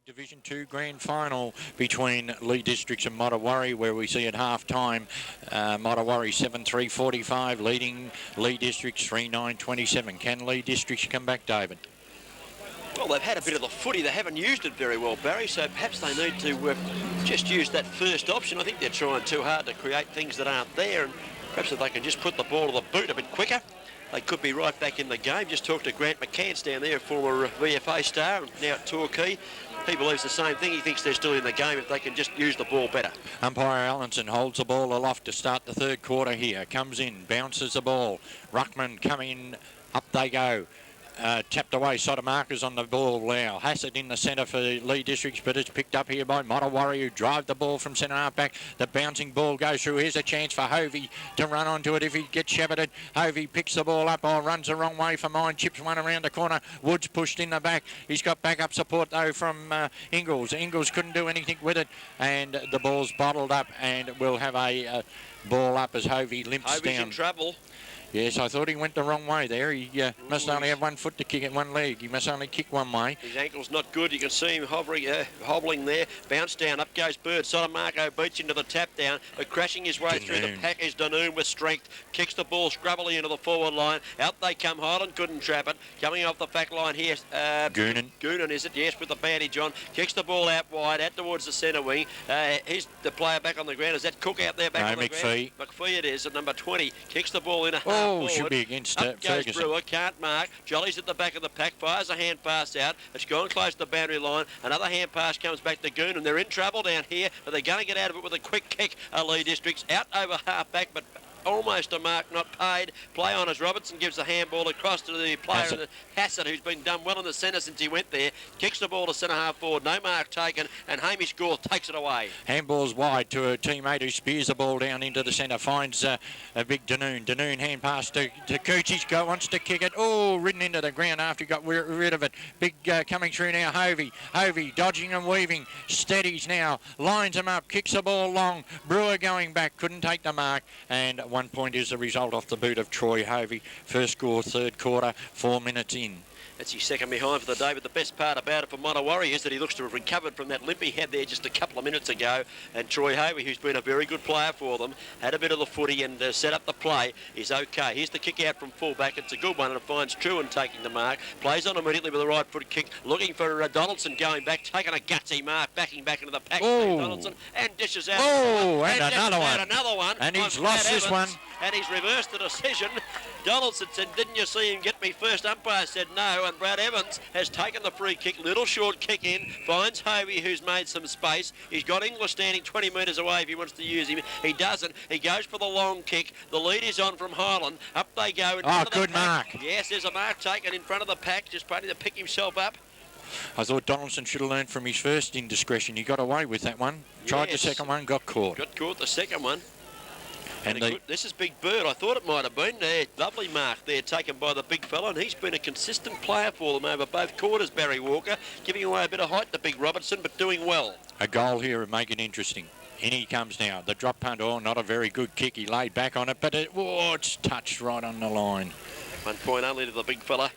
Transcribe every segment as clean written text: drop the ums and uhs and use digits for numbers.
Division 2 Grand Final between Leigh Districts and Mottawarri, where we see at half-time Mottawarri 7-3-45, leading Leigh Districts 3-9-27. Can Leigh Districts come back, David? Well, they've had a bit of the footy. They haven't used it very well, Barry, so perhaps they need to just use that first option. I think they're trying too hard to create things that aren't there, and perhaps if they can just put the ball to the boot a bit quicker, they could be right back in the game. Just talked to Grant McCants down there, former VFA star, now at Torquay. He believes the same thing. He thinks they're still in the game if they can just use the ball better. Umpire Allenson holds the ball aloft to start the third quarter here. Comes in, bounces the ball. Ruckman coming in, up they go. Tapped away, sort of markers on the ball now. Hassett in the centre for Leigh Districts, but it's picked up here by Mottawarri, who drive the ball from centre half back. The bouncing ball goes through. Here's a chance for Hovey to run onto it if he gets shepherded. Hovey picks the ball up, runs the wrong way for mine, chips one around the corner. Woods pushed in the back. He's got backup support though from Ingles. Ingles couldn't do anything with it, and the ball's bottled up, and we'll have a ball up as Hovey limps Hovey's down. In trouble. Yes, I thought he went the wrong way there. He must only have one foot to kick it, one leg. He must only kick one way. His ankle's not good. You can see him hobbling there. Bounce down. Up goes Bird. Sotomarco beats into the tap down. But crashing his way through the pack is Danoon with strength. Kicks the ball scrubbily into the forward line. Out they come. Highland couldn't trap it. Coming off the back line here. Goonan is it? Yes, with the bandage on. Kicks the ball out wide, out towards the centre wing. He's the player back on the ground. Is that Cook out there back on the ground? McPhee it is at number 20. Kicks the ball in a half forward. Should be against Up goes Ferguson. Brewer, can't mark. Jolly's at the back of the pack, fires a hand pass out. It's gone close to the boundary line. Another hand pass comes back to Goon, and they're in trouble down here. But they're going to get out of it with a quick kick. Leigh Districts out over half back, but almost a mark not paid. Play on as Robertson gives the handball across to the player Hassett, who's been done well in the centre since he went there. Kicks the ball to centre half forward. No mark taken, and Hamish Gore takes it away. Handball's wide to a teammate who spears the ball down into the centre. Finds a big Danoon. Danoon hand pass to Cooch. He wants to kick it. Ridden into the ground after he got rid of it. Big coming through now. Hovey dodging and weaving. Steadies now. Lines him up. Kicks the ball long. Brewer going back. Couldn't take the mark. And 1 point is the result off the boot of Troy Hovey. First score, third quarter, 4 minutes in. That's his second behind for the day, but the best part about it for Mottawarri is that he looks to have recovered from that limp he had there just a couple of minutes ago. And Troy Hovey, who's been a very good player for them, had a bit of the footy and set up the play, is okay. Here's the kick out from full-back. It's a good one, and it finds Truan taking the mark. Plays on immediately with a right foot kick, looking for Donaldson going back, taking a gutsy mark, backing back into the pack. Donaldson, and dishes out. And another one. And he's lost this one. And he's reversed the decision. Donaldson said, didn't you see him get me first? Umpire said no, and Brad Evans has taken the free kick. Little short kick in, finds Hovey, who's made some space. He's got Inglis standing 20 metres away if he wants to use him. He doesn't. He goes for the long kick. The lead is on from Highland. Up they go. Good mark. Yes, there's a mark taken in front of the pack, just waiting to pick himself up. I thought Donaldson should have learned from his first indiscretion. He got away with that one. Tried the second one, got caught. Got caught the second one. And this is Big Bird. I thought it might have been there. Lovely mark there taken by the big fella, and he's been a consistent player for them over both quarters, Barry Walker, giving away a bit of height to Big Robertson, but doing well. A goal here and make it interesting. In he comes now. The drop punt, not a very good kick. He laid back on it, but it's touched right on the line. 1 point only to the big fella.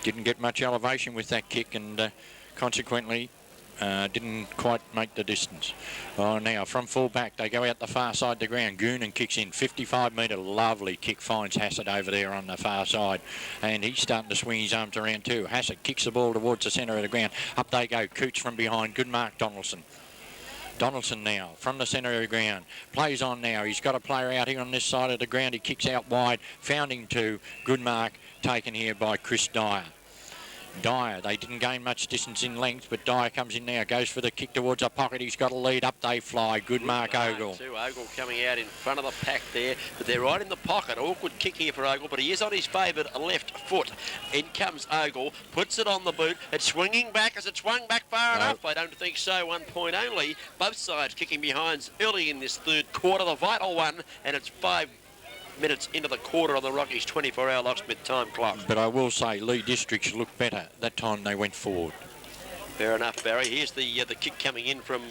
Didn't get much elevation with that kick, and consequently didn't quite make the distance. Now from full back, they go out the far side of the ground. Goonan kicks in, 55-metre, lovely kick, finds Hassett over there on the far side. And he's starting to swing his arms around too. Hassett kicks the ball towards the centre of the ground. Up they go, Cooch from behind, good mark, Donaldson. Donaldson now from the centre of the ground. Plays on now. He's got a player out here on this side of the ground. He kicks out wide. Found him too. Good mark taken here by Chris Dyer. They didn't gain much distance in length, but Dyer comes in now, goes for the kick towards a pocket. He's got a lead. Up they fly. Good mark, Ogle. Ogle coming out in front of the pack there, but they're right in the pocket. Awkward kick here for Ogle, but he is on his favoured left foot. In comes Ogle, puts it on the boot. It's swinging back. Has it swung back far enough? I don't think so. 1 point only. Both sides kicking behinds early in this third quarter, the vital one, and it's 5 minutes into the quarter on the Rockies 24-hour locksmith time clock. But I will say Leigh Districts looked better that time they went forward. Fair enough, Barry. Here's the kick coming in from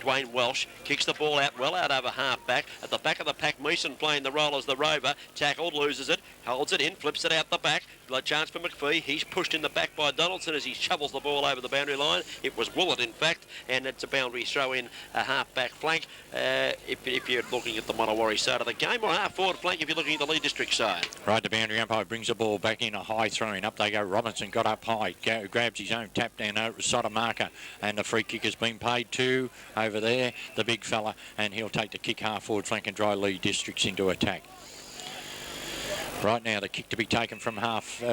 Dwayne Welsh. Kicks the ball out well out over half-back. At the back of the pack, Meeson playing the role as the rover. Tackled, loses it, holds it in, flips it out the back. A chance for McPhee. He's pushed in the back by Donaldson as he shovels the ball over the boundary line. It was Willett, in fact, and it's a boundary throw in a half-back flank if you're looking at the Monowari side of the game, or half-forward flank if you're looking at the Leigh District side. Right, the boundary umpire brings the ball back in, a high throw-in. Up they go. Robinson got up high, grabs his own tap down over Sotomayor, and the free kick has been paid to over there, the big fella, and he'll take the kick half-forward flank and drive Leigh Districts into attack. Right now, the kick to be taken from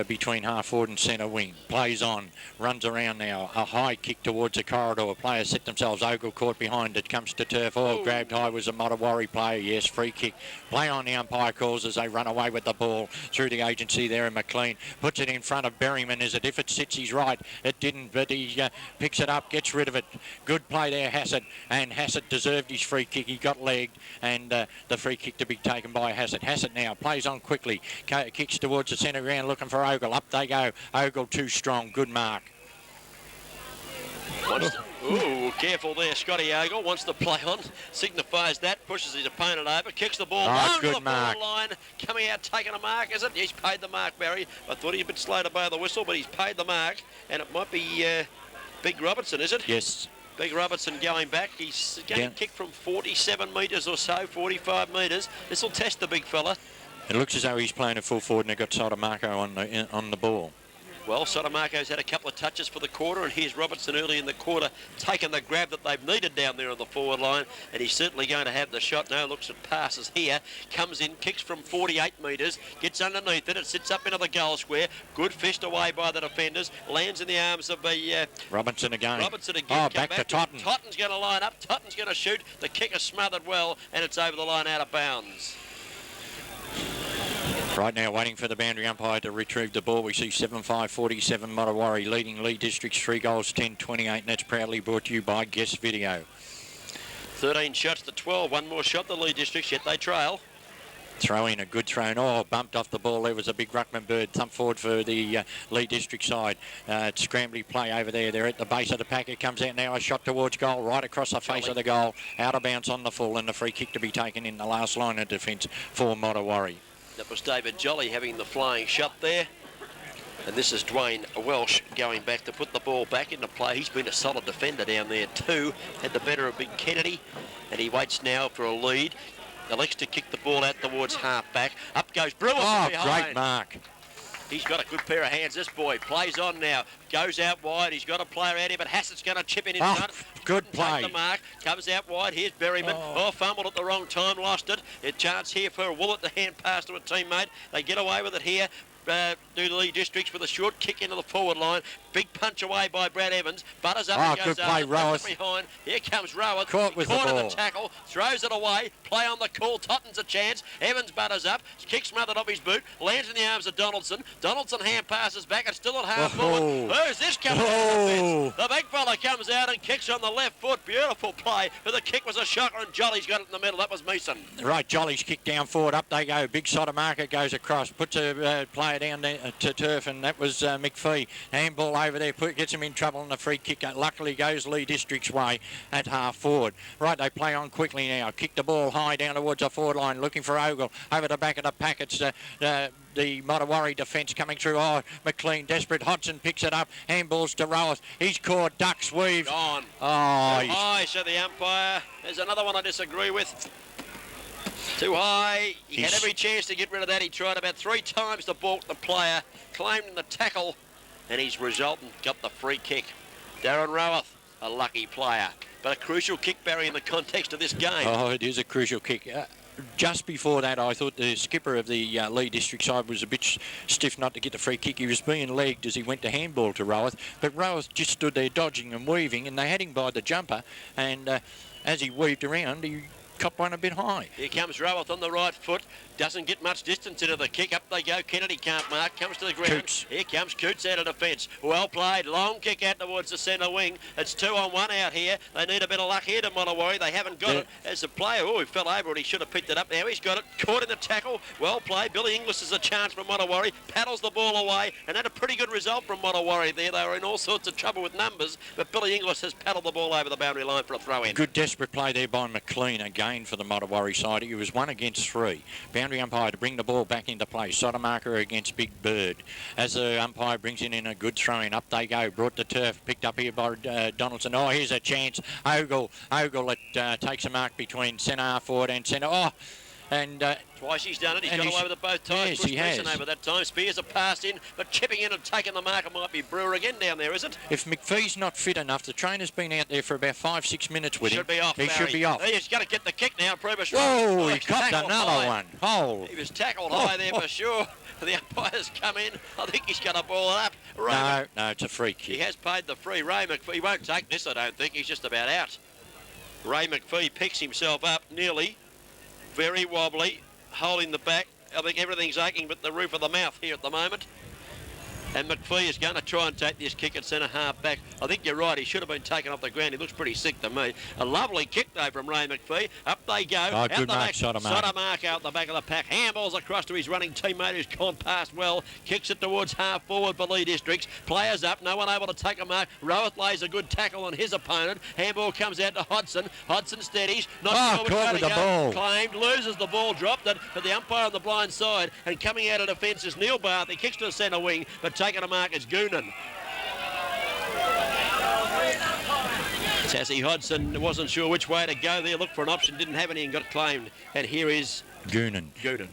between half forward and centre wing. Plays on, runs around now. A high kick towards the corridor. Players set themselves. Ogle caught behind it. Comes to turf. Oh, grabbed high was a Monowari player. Yes, free kick. Play on, the umpire calls as they run away with the ball through the agency there. And McLean puts it in front of Berryman. Is it if it sits, he's right. It didn't, but he picks it up, gets rid of it. Good play there, Hassett. And Hassett deserved his free kick. He got legged, and the free kick to be taken by Hassett. Hassett now plays on quickly. Kicks towards the centre ground looking for Ogle. Up they go. Ogle too strong. Good mark. Ooh, careful there, Scotty Ogle. Wants to play on. Signifies that. Pushes his opponent over. Kicks the ball down to the forward line. Coming out, taking a mark, is it? He's paid the mark, Barry. I thought he had been slow to blow the whistle, but he's paid the mark. And it might be Big Robertson, is it? Yes. Big Robertson going back. He's getting kicked from 47 metres or so, 45 metres. This will test the big fella. It looks as though he's playing at full forward, and they've got Sotomayor on the ball. Well, Sotomayor's had a couple of touches for the quarter, and here's Robertson early in the quarter taking the grab that they've needed down there on the forward line, and he's certainly going to have the shot. Now looks at passes here, comes in, kicks from 48 metres, gets underneath it, it sits up into the goal square. Good fished away by the defenders, lands in the arms of Robinson again. Oh, back to Totten. Totten's going to line up, Totten's going to shoot. The kick is smothered well, and it's over the line out of bounds. Right now, waiting for the boundary umpire to retrieve the ball. We see 7-5-47 Monowari leading Leigh Districts 3 goals 10-28, and that's proudly brought to you by Guest Video. 13 shots to 12. One more shot, the Leigh Districts, yet they trail. Throw in, a good throw in. Oh, bumped off the ball. There was a big ruckman bird. Thump forward for the Leigh District side. Scrambly play over there. They're at the base of the pack. It comes out now. A shot towards goal, right across the face of the goal. Out of bounds on the full, and the free kick to be taken in the last line of defence for Monowari. That was David Jolly having the flying shot there. And this is Dwayne Welsh going back to put the ball back into play. He's been a solid defender down there too. Had the better of Big Kennedy. And he waits now for a lead. Elects to kick the ball out towards half-back. Up goes Brewer. Oh, great mark. He's got a good pair of hands, this boy. Plays on now. Goes out wide. He's got a player out here, but Hassett's going to chip in front. Good play. Take the mark. Comes out wide. Here's Berryman. Oh, fumbled at the wrong time. Lost it. A chance here for Willett to hand pass to a teammate. They get away with it here. Do the Leigh Districts with a short kick into the forward line. Big punch away by Brad Evans. Butters up and goes good play, Roweth. behind. Here comes Roweth. Caught with the ball. The tackle. Throws it away. Play on the call. Totten's a chance. Evans butters up. Kick smothered off his boot. Lands in the arms of Donaldson. Donaldson hand passes back. It's still at half forward. Who's this coming out of the fence? The big fella comes out and kicks on the left foot. Beautiful play. But the kick was a shocker, and Jolly's got it in the middle. That was Meeson. Right, Jolly's kicked down forward. Up they go. Big Sotomayor goes across. Puts a player down there to turf, and that was McPhee. Handball over there, gets him in trouble, and the free kick luckily goes Leigh District's way at half forward. Right, they play on quickly now. Kick the ball high down towards the forward line, looking for Ogle. Over the back of the pack, it's the Monowari defence coming through. Oh, McLean desperate. Hodgson picks it up. Handballs to Roweth. He's caught. Ducks weave. Gone. Oh, too high, said the umpire. There's another one I disagree with. Too high. He had every chance to get rid of that. He tried about 3 times to balk the player. Claimed in the tackle, and he's resultant got the free kick. Darren Roweth, a lucky player, but a crucial kick, Barry, in the context of this game. Oh, it is a crucial kick. Just before that, I thought the skipper of the Leigh District side was a bit stiff not to get the free kick. He was being legged as he went to handball to Roweth, but Roweth just stood there dodging and weaving, and they had him by the jumper, and as he weaved around, he copped one a bit high. Here comes Roweth on the right foot. Doesn't get much distance into the kick. Up they go. Kennedy can't mark. Comes to the ground. Coots. Here comes Coots out of defence. Well played. Long kick out towards the centre wing. It's 2-on-1 out here. They need a bit of luck here to Montawari. They haven't got it. As a player, he fell over it. He should have picked it up. Now he's got it. Caught in the tackle. Well played. Billy Inglis is a chance from Montawari. Paddles the ball away and had a pretty good result from Montawari there. They were in all sorts of trouble with numbers, but Billy Inglis has paddled the ball over the boundary line for a throw in. Good desperate play there by McLean again for the Montawari side. He was 1 against 3. Boundary umpire to bring the ball back into play. Sotomaker against Big Bird. As the umpire brings it in a good throw in, up they go. Brought the turf. Picked up here by Donaldson. Oh, here's a chance. Ogle, it takes a mark between centre half forward and centre. Oh, and twice he's done it. He's got away with it both times. Yes, he has. Over that time. Spears are passed in, but chipping in and taking the mark. It might be Brewer again down there, is it? If McPhee's not fit enough, the trainer's been out there for about 5-6 minutes with him. Should be off. He should be off. He's got to get the kick now. Prove us Whoa, right. he copped another one. Oh. He was tackled high there for sure. The umpire's come in. I think he's going to ball it up. No, it's a free kick. He has paid the free. Ray McPhee won't take this, I don't think. He's just about out. Ray McPhee picks himself up nearly. Very wobbly. Holding the back. I think everything's aching but the roof of the mouth here at the moment. And McPhee is going to try and take this kick at centre half back. I think you're right. He should have been taken off the ground. He looks pretty sick to me. A lovely kick, though, from Ray McPhee. Up they go. Oh, good mark, Sotomaker. Sotomaker out the back of the pack. Handballs across to his running teammate who's gone past well. Kicks it towards half forward for Leigh Districts. Players up. No one able to take a mark. Roweth lays a good tackle on his opponent. Handball comes out to Hodson. Hodson steadies. Not sure caught with the ball. Claimed. Loses the ball. Dropped it. But the umpire on the blind side. And coming out of defence is Neil Barth. He kicks to the centre wing. But taking a mark is Goonan. Tassie Hodson wasn't sure which way to go there. Looked for an option, didn't have any and got claimed. And here is Goonan.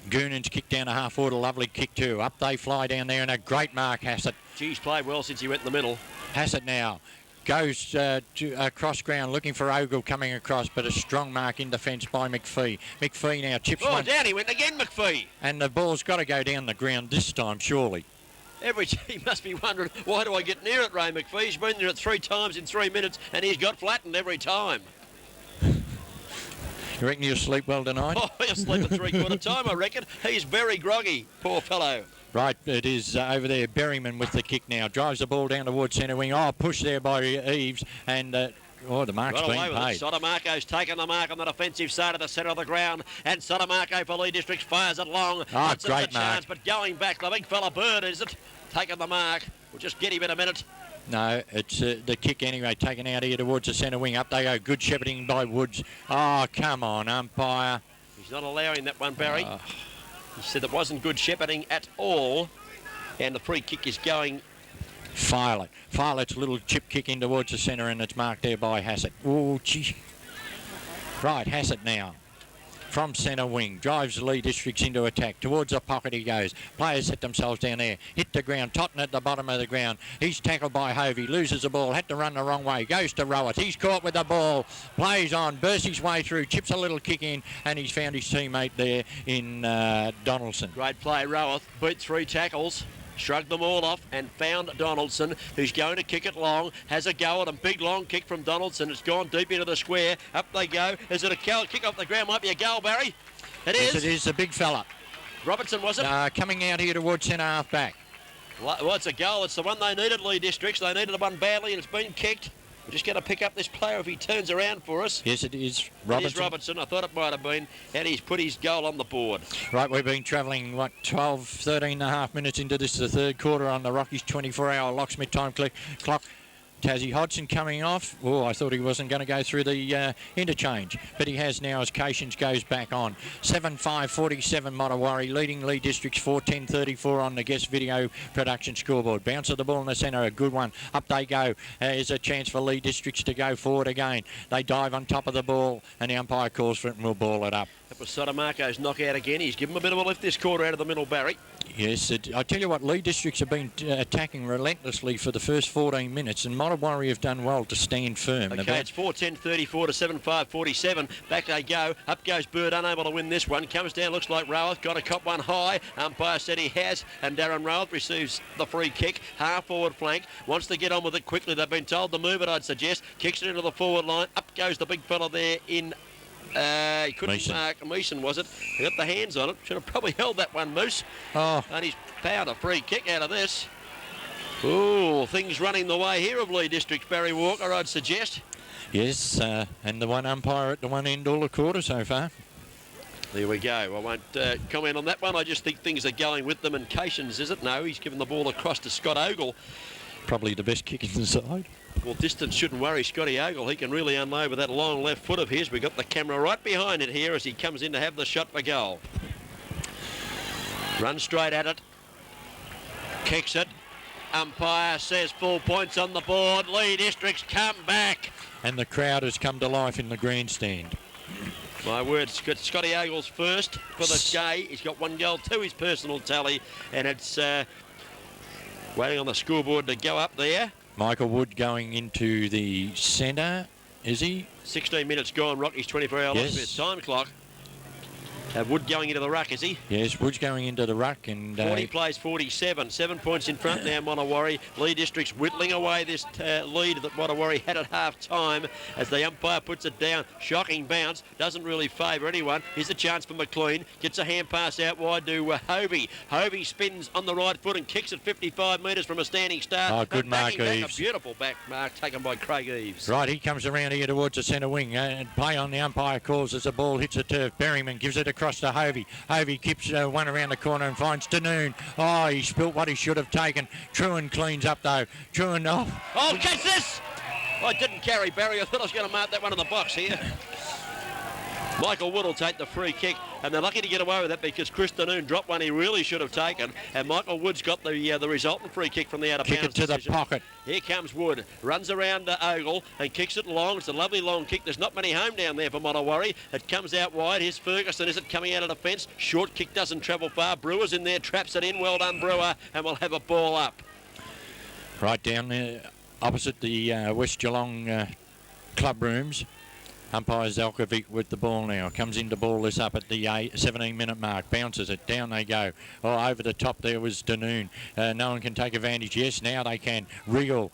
Goonan's kicked down to half forward, a lovely kick too. Up they fly down there and a great mark, Hassett. He's played well since he went in the middle. Hassett now goes to across ground looking for Ogle coming across, but a strong mark in defence by McPhee. McPhee now chips one. Down he went again, McPhee. And the ball's got to go down the ground this time, surely. He must be wondering, why do I get near it, Ray McPhee? He's been near it 3 times in 3 minutes and he's got flattened every time. You reckon you'll sleep well tonight? Oh, he'll sleep at 3/4 time, I reckon. He's very groggy, poor fellow. Right, it is over there. Berryman with the kick now. Drives the ball down towards centre wing. Oh, pushed there by Eves and... the mark's been paid. Sotomaco's taken the mark on the defensive side of the centre of the ground, and Sotomaco for Leigh Districts fires it long. Oh, great mark. Chance, but going back, the big fella Bird, is it? Taking the mark. We'll just get him in a minute. No, it's the kick anyway, taken out here towards the centre wing. Up they go. Good shepherding by Woods. Oh, come on, umpire. He's not allowing that one, Barry. He said it wasn't good shepherding at all, and the free kick is going... Filet's little chip kick in towards the centre and it's marked there by Hassett. Oh, gee. Right, Hassett now. From centre wing. Drives Leigh Districts into attack. Towards the pocket he goes. Players set themselves down there. Hit the ground. Totten at the bottom of the ground. He's tackled by Hovey. Loses the ball. Had to run the wrong way. Goes to Rowett. He's caught with the ball. Plays on. Bursts his way through. Chips a little kick in. And he's found his teammate there in Donaldson. Great play, Rowett. Beat 3 tackles. Shrugged them all off and found Donaldson, who's going to kick it long. Has a go at a big long kick from Donaldson. It's gone deep into the square. Up they go. Is it a kick off the ground? Might be a goal, Barry. It is. Yes, it is. A big fella. Robertson, was it? Coming out here towards centre half back. Well, it's a goal. It's the one they needed, Leigh Districts. They needed the one badly, and it's been kicked. We're just going to pick up this player if he turns around for us. Yes, it is Robertson. It is Robertson. I thought it might have been. And he's put his goal on the board. Right, we've been travelling, 13 and a half minutes into this, the third quarter on the Rockies 24-hour locksmith time clock. Tassie Hodson coming off. Oh, I thought he wasn't going to go through the interchange, but he has now as Cations goes back on. 7-5-47 Montawari, leading Leigh Districts 4-10-34 on the guest video production scoreboard. Bounce of the ball in the centre, a good one. Up they go. There's a chance for Leigh Districts to go forward again. They dive on top of the ball, and the umpire calls for it and will ball it up. That was Sotomaco's knockout again. He's given him a bit of a lift this quarter out of the middle, Barry. Yes, I tell you what, Leigh Districts have been attacking relentlessly for the first 14 minutes, and Montawari have done well to stand firm. Okay, it's 4-10-34 to 7-5-47. Back they go. Up goes Bird, unable to win this one. Comes down, looks like Roweth got a cop one high. Umpire said he has, and Darren Roweth receives the free kick. Half forward flank. Wants to get on with it quickly. They've been told to move it, I'd suggest. Kicks it into the forward line. Up goes the big fella there in He couldn't mark. Meeson, was it? He got the hands on it. Should have probably held that one, Moose. Oh. And he's found a free kick out of this. Ooh, things running the way here of Leigh District's Barry Walker, I'd suggest. Yes, and the one umpire at the one end all the quarter so far. There we go. I won't comment on that one. I just think things are going with them. And Cations, is it? No, he's given the ball across to Scott Ogle. Probably the best kick in the side. Well, distance shouldn't worry Scotty Ogle. He can really unload with that long left foot of his. We've got the camera right behind it here as he comes in to have the shot for goal. Run straight at it. Kicks it. Umpire says full points on the board. Leigh District's come back. And the crowd has come to life in the grandstand. My word, Scotty Ogle's first for the day. He's got 1 goal to his personal tally, and it's waiting on the scoreboard to go up there. Michael Wood going into the centre, is he? 16 minutes gone, Rocky's 24-hour yes. time clock. Wood going into the ruck, is he? Yes, Wood's going into the ruck. And 40 plays 47. 7 points in front now, Monawarry. Leigh District's whittling away this lead that Monawarry had at half-time as the umpire puts it down. Shocking bounce. Doesn't really favour anyone. Here's a chance for McLean. Gets a hand pass out wide to Hovey. Hovey spins on the right foot and kicks it 55 metres from a standing start. Oh, good mark, Eves. A beautiful back mark taken by Craig Eves. Right, he comes around here towards the centre wing. Play on the umpire calls as the ball hits the turf. Berryman gives it across to Hovey. Hovey keeps one around the corner and finds Danoon. Oh, he spilt what he should have taken. Truhan cleans up though. Truhan, oh, catch this! Oh, I didn't carry Barry. I thought I was going to mark that one in the box here. Michael Wood will take the free kick, and they're lucky to get away with that because Chris Danoon dropped one he really should have taken, and Michael Wood's got the resultant free kick from the out of bounds. Kick it to decision. the pocket. Here comes Wood, runs around Ogle and kicks it long. It's a lovely long kick. There's not many home down there for Monawarry. It comes out wide. Here's Ferguson. Is it coming out of defence? Short kick doesn't travel far. Brewer's in there, traps it in. Well done, Brewer, and we'll have a ball up. Right down there, opposite the West Geelong club rooms. Umpire Zalkovic with the ball now. Comes in to ball this up at the 17-minute mark. Bounces it. Down they go. Oh, over the top there was Danoon. No one can take advantage. Yes, now they can. Wriggle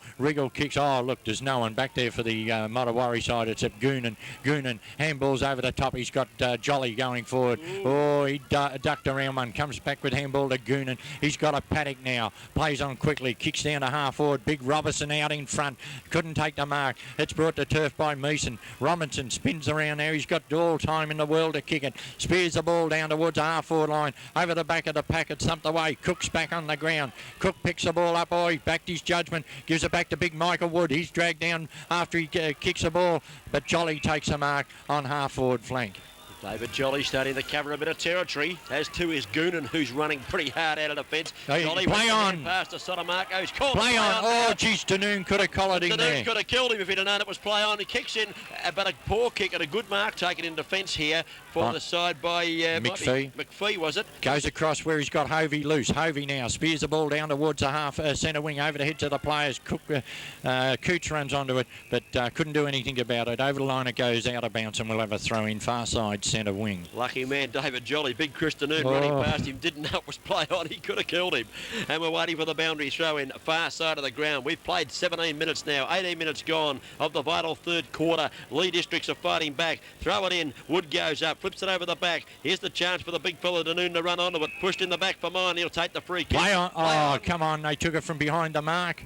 kicks. Oh, look, there's no one back there for the Monawarry side except Goonan. Goonan handballs over the top. He's got Jolly going forward. Oh, he ducked around one. Comes back with handball to Goonan. He's got a paddock now. Plays on quickly. Kicks down to half forward. Big Robertson out in front. Couldn't take the mark. It's brought to turf by Meeson. Robinson spins around there. He's got all time in the world to kick it. Spears the ball down towards the half-forward line. Over the back of the pack. It's thumped away. Cook's back on the ground. Cook picks the ball up. Oh, he backed his judgment. Gives it back to big Michael Wood. He's dragged down after he kicks the ball. But Jolly takes a mark on half-forward flank. David Jolly starting to cover a bit of territory, as to his Goonan, who's running pretty hard out of defence. Hey, Jolly play on. Past to Sotomaco. He's called play on. Oh, geez, Danoon could have collared him there. Danoon could have killed him if he'd have known it was play on. He kicks in, but a poor kick and a good mark taken in defence here for the side by McPhee. McPhee, was it? Goes across where he's got Hovey loose. Hovey now spears the ball down towards the half centre wing over the heads of the players. Cooch runs onto it, but couldn't do anything about it. Over the line it goes out of bounds, and we'll have a throw in far side centre wing. Lucky man, David Jolly. Big Chris Danoon running past him. Didn't know it was play on. He could have killed him. And we're waiting for the boundary throw in far side of the ground. We've played 17 minutes now. 18 minutes gone of the vital third quarter. Leigh Districts are fighting back. Throw it in. Wood goes up. Flips it over the back. Here's the chance for the big fella Danoon to run onto it. Pushed in the back for mine. He'll take the free kick. Play on. Oh, come on. They took it from behind the mark.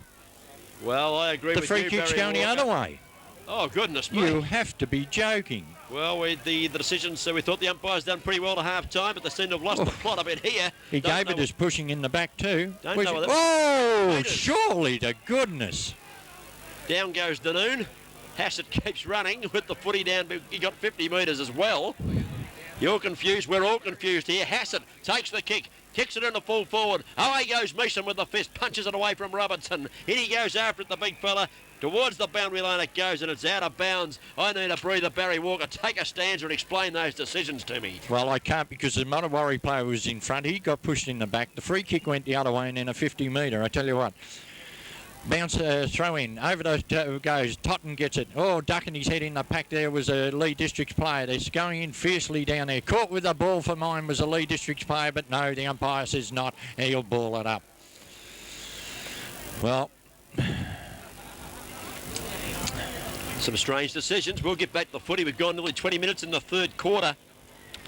Well, I agree with you, The free kick's going the other way. Oh, goodness me. You have to be joking. Well, the decision, so we thought the umpire's done pretty well to half-time, but they seem to have lost the plot a bit here. He gave it as pushing in the back too. Oh, surely to goodness. Down goes Danoon. Hassett keeps running with the footy down. He got 50 metres as well. You're confused. We're all confused here. Hassett takes the kick. Kicks it in the full forward. Away goes Meeson with the fist. Punches it away from Robertson. In he goes after it, the big fella. Towards the boundary line it goes, and it's out of bounds. I need a breather, Barry Walker. Take a stanza and explain those decisions to me. Well, I can't because the Monawarry player was in front. He got pushed in the back. The free kick went the other way and then a 50-metre. I tell you what. Bounce, throw in. Over the goes. Totten gets it. Oh, ducking his head in the pack there was a Leigh Districts player. They're going in fiercely down there. Caught with the ball for mine was a Leigh Districts player, but no, the umpire says not. He'll ball it up. Well, Some strange decisions. We'll get back to the footy. We've gone nearly 20 minutes in the third quarter.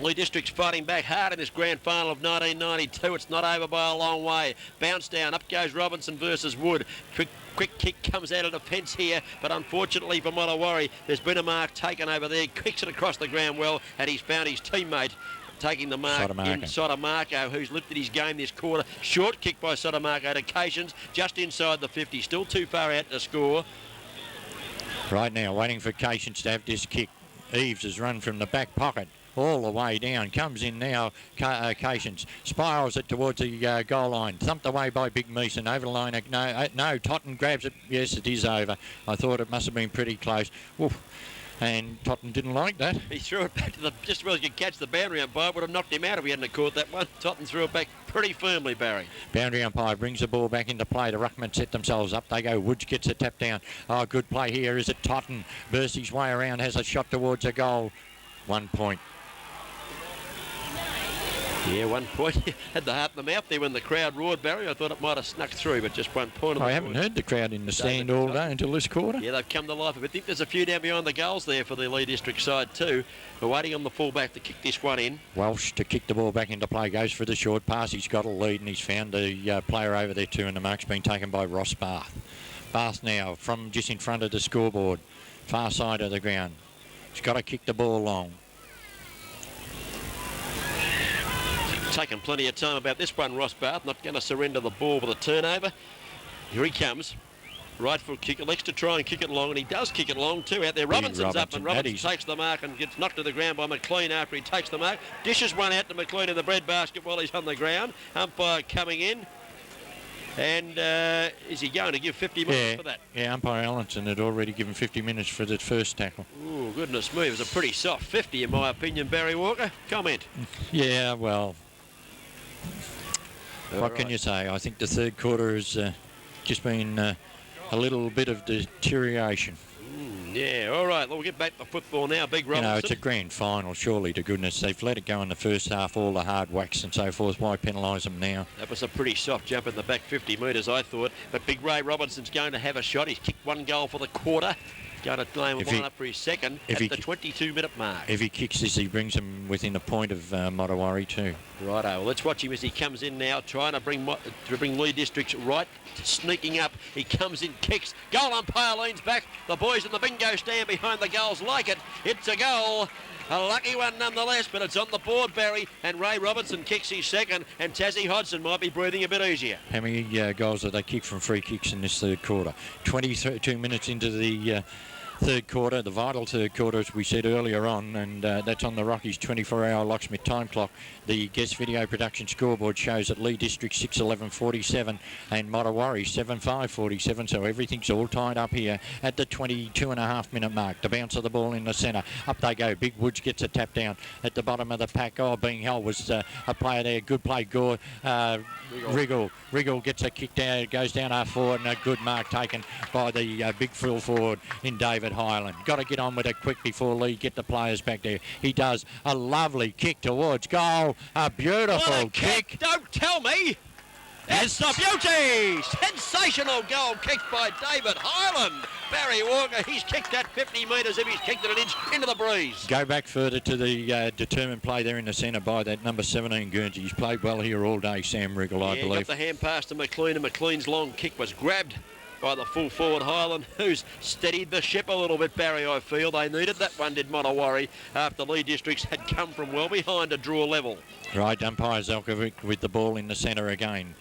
Leigh District's fighting back hard in this grand final of 1992. It's not over by a long way. Bounce down. Up goes Robinson versus Wood. Quick kick comes out of defence here, but unfortunately for Mottawarri, there's been a mark taken over there. Kicks it across the ground well, and he's found his teammate taking the mark in Sotomarco, who's lifted his game this quarter. Short kick by Sotomarco at occasions, just inside the 50. Still too far out to score. Right now, waiting for Cations to have this kick. Eves has run from the back pocket all the way down. Comes in now, Cations. Spirals it towards the goal line. Thumped away by Big Meeson. Over the line. No, Totten grabs it. Yes, it is over. I thought it must have been pretty close. Oof. And Totten didn't like that. He threw it back to the, just as well as you could catch the boundary umpire. Would have knocked him out if he hadn't caught that one. Totten threw it back pretty firmly, Barry. Boundary umpire brings the ball back into play. The ruckmen set themselves up. They go. Woods gets a tap down. Oh, good play here. Is it Totten? Bursts his way around. Has a shot towards a goal. 1 point. Yeah, 1 point. Had the heart in the mouth there when the crowd roared, Barry. I thought it might have snuck through, but just 1 point. I haven't heard the crowd in the stand all day until this quarter. Yeah, they've come to life a bit. I think there's a few down behind the goals there for the Leigh District side too. We're waiting on the fullback to kick this one in. Welsh to kick the ball back into play. Goes for the short pass. He's got a lead and he's found the player over there too, and the mark's been taken by Ross Bath. Bath now from just in front of the scoreboard. Far side of the ground. He's got to kick the ball long. Taken plenty of time about this one, Ross Bath. Not going to surrender the ball with a turnover. Here he comes. Right foot kick. Elects to try and kick it long, and he does kick it long too out there. Robinson's up, and Robinson takes the mark and gets knocked to the ground by McLean after he takes the mark. Dishes one out to McLean in the breadbasket while he's on the ground. Umpire coming in. And is he going to give 50 minutes for that? Yeah, umpire Allenson had already given 50 minutes for the first tackle. Oh, goodness me. It was a pretty soft 50 in my opinion, Barry Walker. Comment. Yeah, well, what can you say? I think the third quarter has just been a little bit of deterioration. Yeah, all right. Well, we'll get back to football now. Big Robinson. You know, it's a grand final, surely, to goodness. They've let it go in the first half, all the hard whacks and so forth. Why penalise them now? That was a pretty soft jump in the back 50 metres, I thought. But Big Ray Robinson's going to have a shot. He's kicked 1 goal for the quarter. Going to claim one up for his second at the 22-minute mark. If he kicks this, he brings him within a point of Mottawarri too. Righto. Well, let's watch him as he comes in now, trying to bring Leigh District right, sneaking up. He comes in, kicks. Goal umpire leans back. The boys in the bingo stand behind the goals like it. It's a goal. A lucky one nonetheless, but it's on the board, Barry, and Ray Robinson kicks his second, and Tassie Hodgson might be breathing a bit easier. How many goals have they kicked from free kicks in this third quarter? 22 minutes into the third quarter, the vital third quarter, as we said earlier on, and that's on the Rockies 24-hour locksmith time clock. The guest video production scoreboard shows that Leigh District 6:11:47 and Mottawarri 7:5:47, so everything's all tied up here at the 22.5-minute mark. The bounce of the ball in the centre. Up they go. Big Woods gets a tap down at the bottom of the pack. Oh, being held was a player there. Good play, Gore. Riggle gets a kick down, goes down half forward, and a good mark taken by the big full forward in David Highland. Got to get on with it quick before Leigh get the players back there. He does. A lovely kick towards goal. A beautiful kick. Don't tell me. It's a beauty. Sensational goal kicked by David Highland. Barry Walker, he's kicked that 50 metres if he's kicked it an inch into the breeze. Go back further to the determined play there in the centre by that number 17 Guernsey. He's played well here all day, Sam Riggle, I believe. Got the hand pass to McLean, and McLean's long kick was grabbed by the full forward Highland, who's steadied the ship a little bit, Barry, I feel. They needed that one, did Mottawarri, after Leigh Districts had come from well behind to draw level. Right, umpire Zelkovic with the ball in the centre again.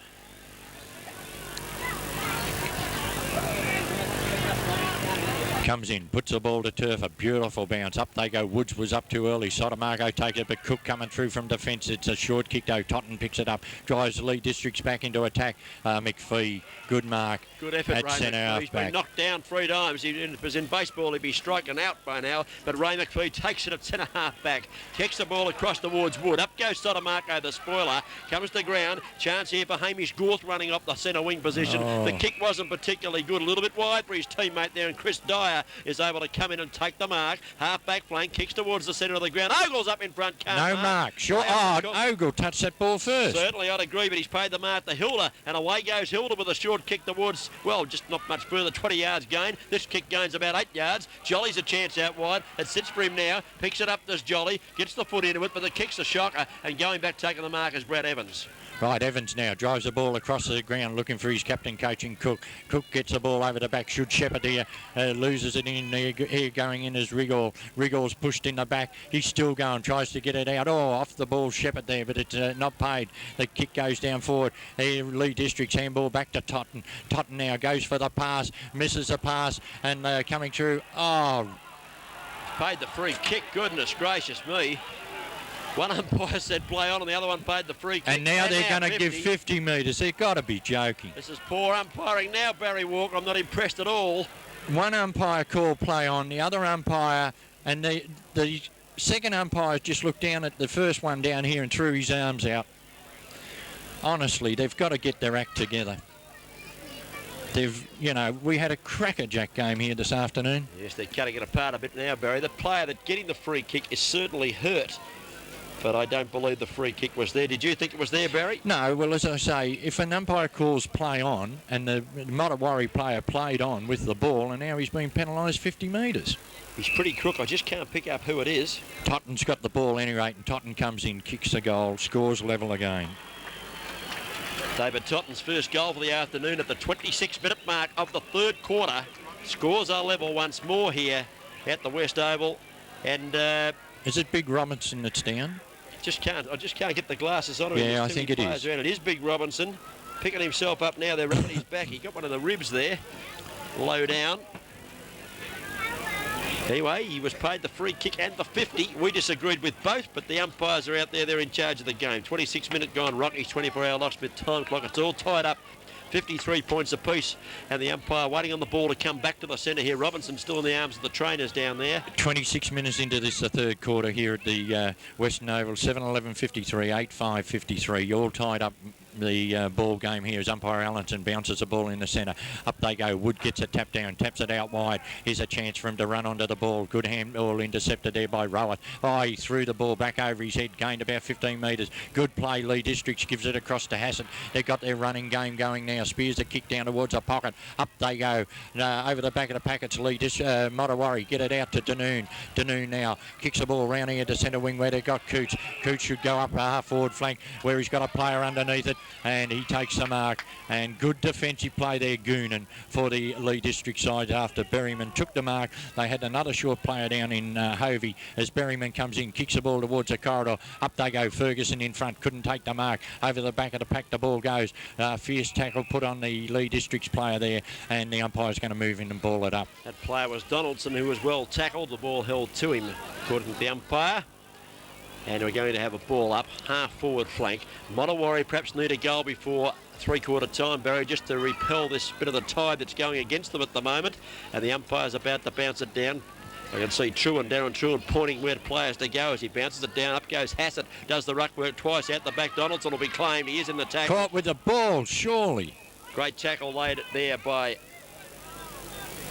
Comes in, puts the ball to turf, a beautiful bounce. Up they go. Woods was up too early. Sotomarco take it, but Cook coming through from defence. It's a short kick though. Totten picks it up, drives Leigh Districts back into attack. McPhee, good mark. Good effort, at Ray centre McPhee. half He's back. been knocked down 3 times. If it was in baseball, he'd be striking out by now. But Ray McPhee takes it at centre half back, kicks the ball across towards Wood. Up goes Sotomarco, the spoiler, comes to ground. Chance here for Hamish Gorth running off the centre wing position. The kick wasn't particularly good. A little bit wide for his teammate there, and Chris Dyer umpire is able to come in and take the mark. Half-back flank, kicks towards the centre of the ground. Ogle's up in front. No mark. Sure. Oh, Ogle touched that ball first. Certainly, I'd agree, but he's paid the mark to Hilda, and away goes Hilda with a short kick towards, well, just not much further, 20 yards gain. This kick gains about 8 yards. Jolly's a chance out wide. It sits for him now. Picks it up, does Jolly. Gets the foot into it, but the kick's a shocker, and going back taking the mark is Brad Evans. Right, Evans now drives the ball across the ground looking for his captain coaching Cook. Cook gets the ball over the back, should shepherd here, loses it in here going in as Riggle. Riggle's pushed in the back, he's still going, tries to get it out. Oh, off the ball, Shepherd there, but it's not paid. The kick goes down forward. Here, Leigh District's handball back to Totten. Totten now goes for the pass, misses the pass, and coming through. Oh, paid the free kick, goodness gracious me. One umpire said play on and the other one paid the free kick. And now they're going to give 50 metres. They've got to be joking. This is poor umpiring now, Barry Walker. I'm not impressed at all. One umpire called play on, the other umpire, and the second umpire just looked down at the first one down here and threw his arms out. Honestly, they've got to get their act together. We had a crackerjack game here this afternoon. Yes, they're cutting it apart a bit now, Barry. The player that's getting the free kick is certainly hurt, but I don't believe the free kick was there. Did you think it was there, Barry? No, well, as I say, if an umpire calls play on and the Motawari player played on with the ball and now he's been penalised 50 metres. He's pretty crook. I just can't pick up who it is. Totten's got the ball any rate, and Totten comes in, kicks the goal, scores level again. David Totten's first goal for the afternoon at the 26-minute mark of the third quarter. Scores are level once more here at the West Oval. And is it Big Robinson that's down? I just can't get the glasses on him. Yeah, I think it is. Around. It is Big Robinson picking himself up now. They're rubbing his back. He got one of the ribs there, low down. Anyway, he was paid the free kick and the 50. We disagreed with both, but the umpires are out there. They're in charge of the game. 26-minute gone. Rocky's 24-hour locksmith time clock. It's all tied up. 53 points apiece, and the umpire waiting on the ball to come back to the centre here. Robinson still in the arms of the trainers down there. 26 minutes into this, the third quarter here at the Western Oval. 7-11-53, 8-5-53. All tied up. The ball game here as umpire Allenson bounces the ball in the centre. Up they go. Wood gets a tap down, taps it out wide. Here's a chance for him to run onto the ball. Good handball intercepted there by Rowett. Oh, he threw the ball back over his head, gained about 15 metres. Good play. Leigh Districts gives it across to Hassett. They've got their running game going now. Spears a kick down towards a pocket. Up they go. Over the back of the packets. Motawari get it out to Danoon. Danoon now kicks the ball round here to centre wing where they've got Coots. Coots should go up a half forward flank where he's got a player underneath it. And he takes the mark, and good defensive play there, Goonan, for the Leigh District side after Berryman took the mark. They had another short player down in Hovey as Berryman comes in, kicks the ball towards the corridor. Up they go, Ferguson in front, couldn't take the mark. Over the back of the pack, the ball goes. Fierce tackle put on the Leigh District's player there, and the umpire's going to move in and ball it up. That player was Donaldson, who was well tackled. The ball held to him, according to the umpire. And we're going to have a ball up, half-forward flank. Motawari perhaps need a goal before three-quarter time, Barry, just to repel this bit of the tide that's going against them at the moment. And the umpire's about to bounce it down. I can see Darren Truan pointing where the players to go as he bounces it down. Up goes Hassett, does the ruck work twice out the back. Donaldson will be claimed. He is in the tackle. Caught with the ball, surely. Great tackle laid there by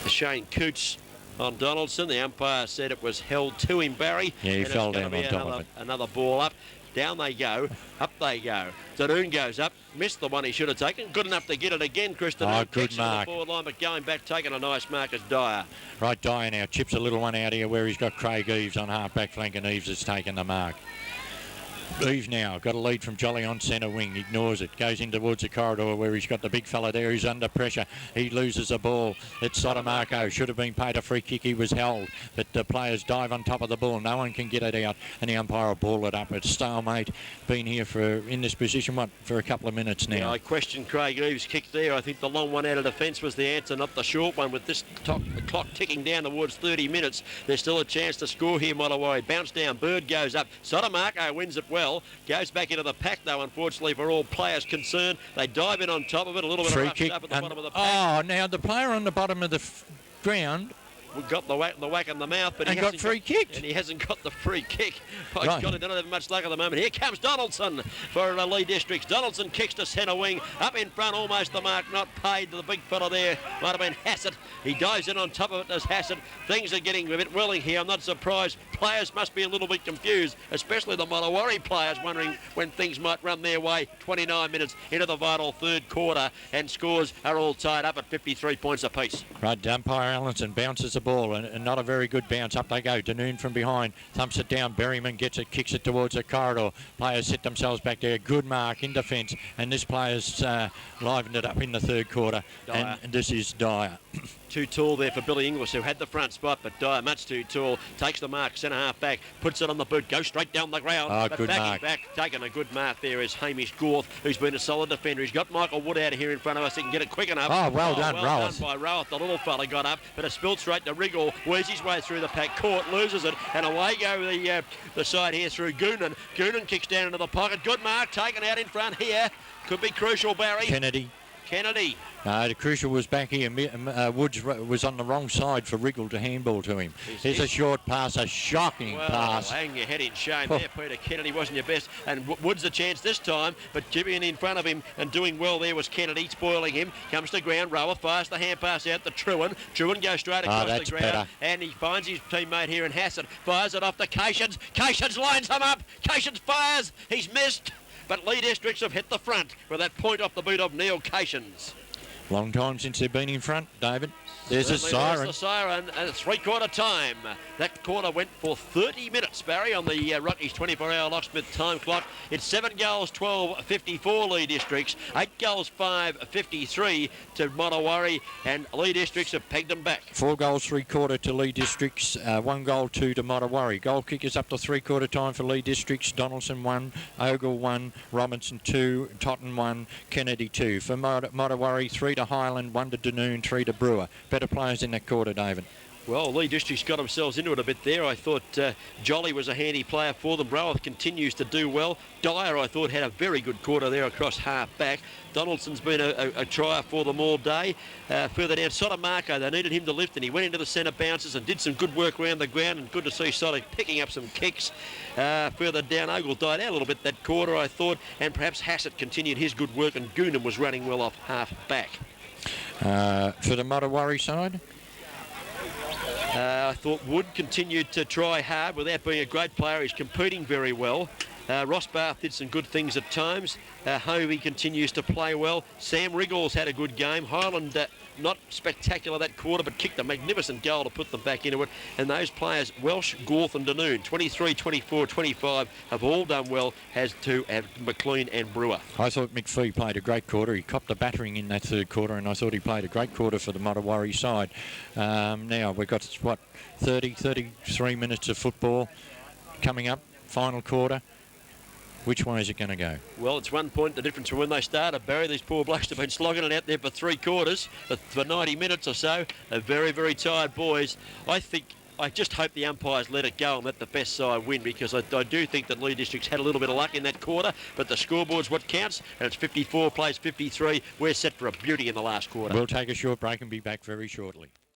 Shane Coots on Donaldson. The umpire said it was held to him, Barry. Yeah, he fell down on top of it. Another ball up. Down they go. Up they go. Danoon goes up. Missed the one he should have taken. Good enough to get it again, Kristen. Oh, good mark. The forward line, but going back, taking a nice mark is Dyer. Right, Dyer now chips a little one out here where he's got Craig Eves on half-back flank, and Eves has taken the mark. Eves now got a lead from Jolly on centre wing, ignores it, goes in towards the corridor where he's got the big fella there. He's under pressure. He loses the ball. It's Sotomarco. Should have been paid a free kick. He was held, but the players dive on top of the ball. No one can get it out, and the umpire will ball it up. It's stalemate. Been here in this position for a couple of minutes now. Yeah, I question Craig Eves' kick there. I think the long one out of defence was the answer, not the short one. With this the clock ticking down towards 30 minutes, there's still a chance to score here. Motawari bounce down. Bird goes up. Sotomarco wins it well. Goes back into the pack, though, unfortunately, for all players concerned. They dive in on top of it. A little bit free of rough kick stuff at the bottom of the pack. Oh, now the player on the bottom of the ground got the whack in the mouth, but And got free kicked. And he hasn't got the free kick. By Right. God, he doesn't have much luck at the moment. Here comes Donaldson for Leigh Districts. Donaldson kicks to centre wing, up in front, almost the mark, not paid to the big fella there. Might have been Hassett. He dives in on top of it as Hassett. Things are getting a bit welling here. I'm not surprised. Players must be a little bit confused, especially the Mottawarri players, wondering when things might run their way. 29 minutes into the vital third quarter, and scores are all tied up at 53 points apiece. Right, umpire Allenson bounces the ball, and not a very good bounce. Up they go. Danoon from behind thumps it down. Berryman gets it, kicks it towards the corridor. Players set themselves back there. Good mark in defence, and this player's livened it up in the third quarter. Dyer. And this is Dyer. Too tall there for Billy Inglis, who had the front spot, but Dyer much too tall. Takes the mark, centre half back, puts it on the boot, goes straight down the ground. Oh, but good backing mark. back, taking a good mark there is Hamish Gorth, who's been a solid defender. He's got Michael Wood out of here in front of us. He can get it quick enough. Oh, well done, well Roweth. done by Roweth. The little fella got up, but it spilled straight to Wriggle. Wears his way through the pack court, loses it, and away go the side here through Goonan. Goonan kicks down into the pocket. Good mark, taken out in front here. Could be crucial, Barry. Kennedy. No, the crucial was back here. Woods was on the wrong side for Wriggle to handball to him. Here's a short pass, a shocking pass. Hang your head in shame there, Peter. Kennedy wasn't your best, and Woods a chance this time, but keeping in front of him and doing well there was Kennedy, spoiling him. Comes to ground, Rower fires the hand pass out to Truan. Truan goes straight across the ground, better. and he finds his teammate here in Hassett. Fires it off to Cations. Cations lines him up. Cations fires. He's missed. But Leigh Districts have hit the front with that point off the boot of Neil Cations. Long time since they've been in front, David. There's Certainly a siren. There's the siren, and it's three-quarter time. That quarter went for 30 minutes, Barry, on the Rockies 24-hour locksmith time clock. It's 7 goals, 12-54 Leigh Districts, 8 goals, 5-53 to Mottawarri, and Leigh Districts have pegged them back. 4 goals, 3/4 to Leigh Districts, 1 goal, 2 to Mottawarri. Goal kickers up to 3/4 time for Leigh Districts. Donaldson 1, Ogle 1, Robinson 2, Totten 1, Kennedy 2. For Mottawarri, 3 to Highland, 1 to Danoon, 3 to Brewer. Better players in that quarter, David. Well, Leigh Districts got themselves into it a bit there. I thought Jolly was a handy player for them. Roweth continues to do well. Dyer, I thought, had a very good quarter there across half back. Donaldson's been a trier for them all day. Further down, Sotomarco, they needed him to lift, and he went into the centre bounces and did some good work around the ground, and good to see Soto picking up some kicks. Further down, Ogle died out a little bit that quarter, I thought, and perhaps Hassett continued his good work, and Goonan was running well off half back. For the Mottawarri side? I thought Wood continued to try hard without being a great player. He's competing very well. Ross Bath did some good things at times. Hovey continues to play well. Sam Wriggles had a good game. Highland not spectacular that quarter, but kicked a magnificent goal to put them back into it. And those players, Welsh, Gorth and Danoon, 23, 24, 25, have all done well, as to have McLean and Brewer. I thought McPhee played a great quarter. He copped a battering in that third quarter, and I thought he played a great quarter for the Mottawarri side. Now we've got, 33 minutes of football coming up, final quarter. Which way is it going to go? Well, it's 1 point the difference from when they started, Barry. These poor blokes have been slogging it out there for 3 quarters, for 90 minutes or so. They're very, very tired boys. I just hope the umpires let it go and let the best side win, because I do think that Leigh Districts had a little bit of luck in that quarter, but the scoreboard's what counts, and it's 54 plays 53. We're set for a beauty in the last quarter. We'll take a short break and be back very shortly.